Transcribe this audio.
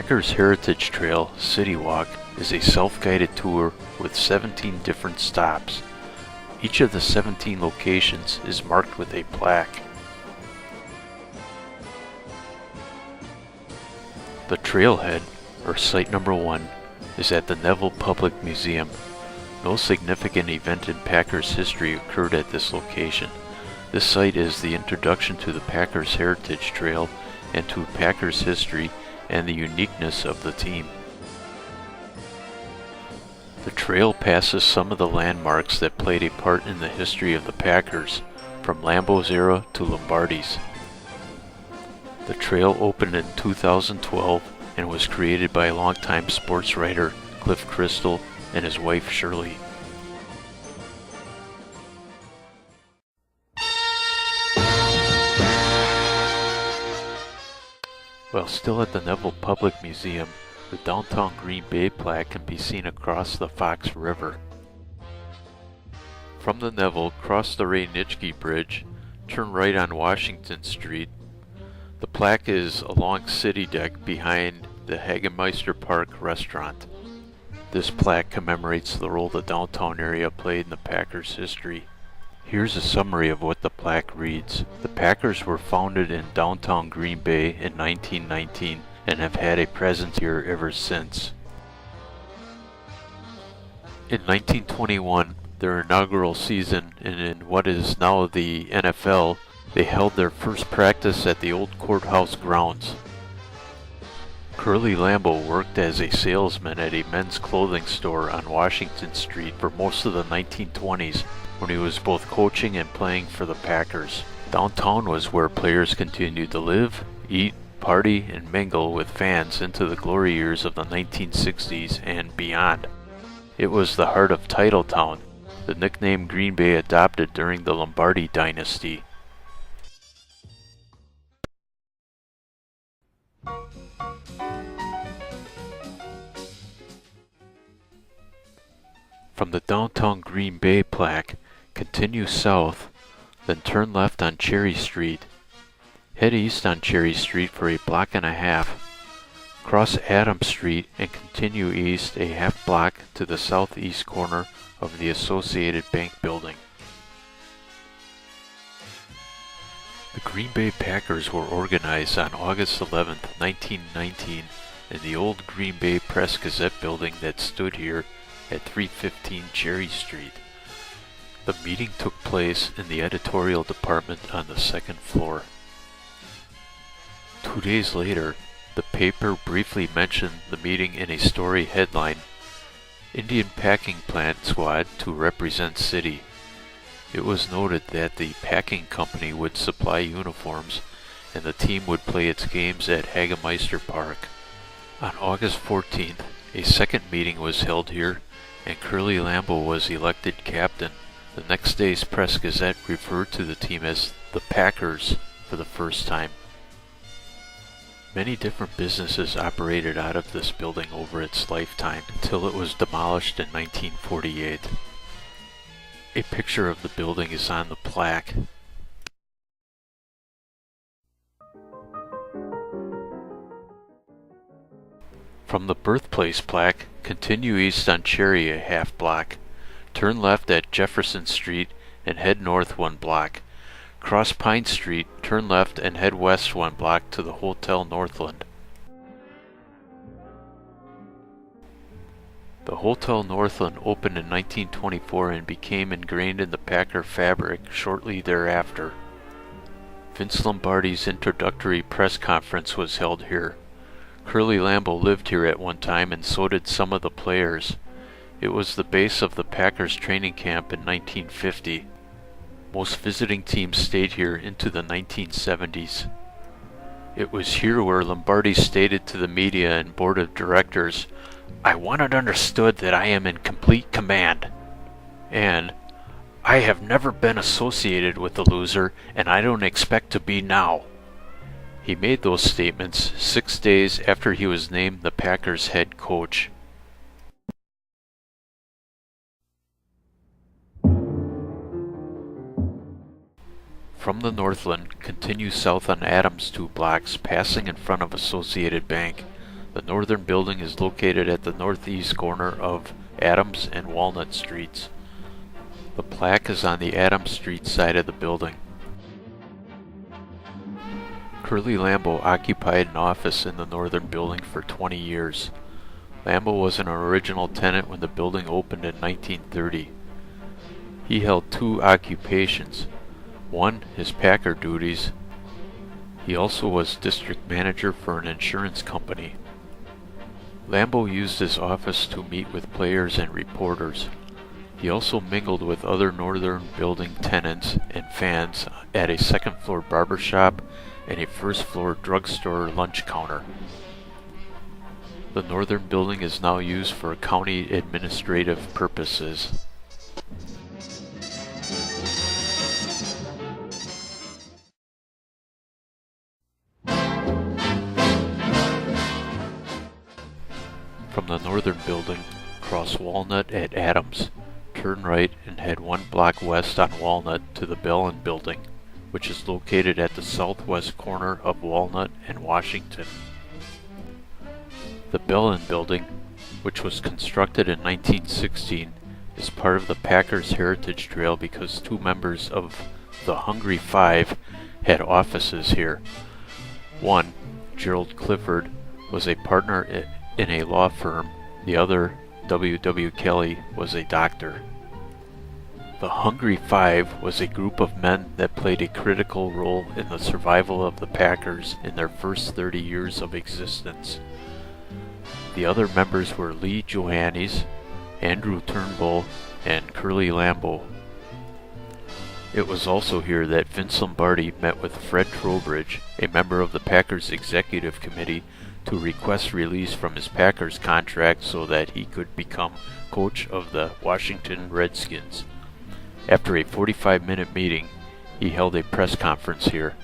Packers Heritage Trail City Walk is a self-guided tour with 17 different stops. Each of the 17 locations is marked with a plaque. The Trailhead, or Site Number 1, is at the Neville Public Museum. No significant event in Packers history occurred at this location. This site is the introduction to the Packers Heritage Trail and to Packers history and the uniqueness of the team. The trail passes some of the landmarks that played a part in the history of the Packers, from Lambeau's era to Lombardi's. The trail opened in 2012 and was created by longtime sports writer Cliff Crystal and his wife Shirley. While still at the Neville Public Museum, the downtown Green Bay plaque can be seen across the Fox River. From the Neville, cross the Ray Nitschke Bridge, turn right on Washington Street. The plaque is along CityDeck behind the Hagemeister Park restaurant. This plaque commemorates the role the downtown area played in the Packers' history. Here's a summary of what the plaque reads. The Packers were founded in downtown Green Bay in 1919 and have had a presence here ever since. In 1921, their inaugural season, and in what is now the NFL, they held their first practice at the old courthouse grounds. Curly Lambeau worked as a salesman at a men's clothing store on Washington Street for most of the 1920s when he was both coaching and playing for the Packers. Downtown was where players continued to live, eat, party, and mingle with fans into the glory years of the 1960s and beyond. It was the heart of Titletown, the nickname Green Bay adopted during the Lombardi dynasty. From the downtown Green Bay plaque, continue south, then turn left on Cherry Street. Head east on Cherry Street for a block and a half. Cross Adams Street and continue east a half block to the southeast corner of the Associated Bank building. The Green Bay Packers were organized on August 11, 1919 in the old Green Bay Press-Gazette building that stood here at 315 Cherry Street. The meeting took place in the editorial department on the second floor. 2 days later, the paper briefly mentioned the meeting in a story headline, "Indian Packing Plant Squad to Represent City." It was noted that the packing company would supply uniforms and the team would play its games at Hagemeister Park. On August 14th, a second meeting was held here and Curly Lambeau was elected captain. The next day's Press-Gazette referred to the team as the Packers for the first time. Many different businesses operated out of this building over its lifetime until it was demolished in 1948. A picture of the building is on the plaque. From the Birthplace plaque, continue east on Cherry a half block. Turn left at Jefferson Street and head north 1 block. Cross Pine Street, turn left and head west 1 block to the Hotel Northland. The Hotel Northland opened in 1924 and became ingrained in the Packer fabric shortly thereafter. Vince Lombardi's introductory press conference was held here. Curly Lambeau lived here at one time and so did some of the players. It was the base of the Packers training camp in 1950. Most visiting teams stayed here into the 1970s. It was here where Lombardi stated to the media and board of directors, "I want it understood that I am in complete command," and "I have never been associated with the loser and I don't expect to be now." He made those statements 6 days after he was named the Packers head coach. From the Northland, continue south on Adams 2 blocks, passing in front of Associated Bank. The Northern Building is located at the northeast corner of Adams and Walnut Streets. The plaque is on the Adams Street side of the building. Curly Lambeau occupied an office in the Northern Building for 20 years. Lambeau was an original tenant when the building opened in 1930. He held two occupations. One, his packer duties. He also was district manager for an insurance company. Lambeau used his office to meet with players and reporters. He also mingled with other Northern Building tenants and fans at a second-floor barbershop and a first-floor drugstore lunch counter. The Northern Building is now used for county administrative purposes. From the Northern Building, cross Walnut at Adams, turn right and head 1 block west on Walnut to the Bellin Building, which is located at the southwest corner of Walnut and Washington. The Bellin Building, which was constructed in 1916, is part of the Packers Heritage Trail because 2 members of the Hungry Five had offices here. One, Gerald Clifford, was a partner in a law firm. The other, W. Kelly, was a doctor. The Hungry Five was a group of men that played a critical role in the survival of the Packers in their first 30 years of existence. The other members were Lee Johannes, Andrew Turnbull, and Curly Lambeau. It was also here that Vince Lombardi met with Fred Trowbridge, a member of the Packers Executive Committee, to request release from his Packers contract so that he could become coach of the Washington Redskins. After a 45-minute meeting, he held a press conference here.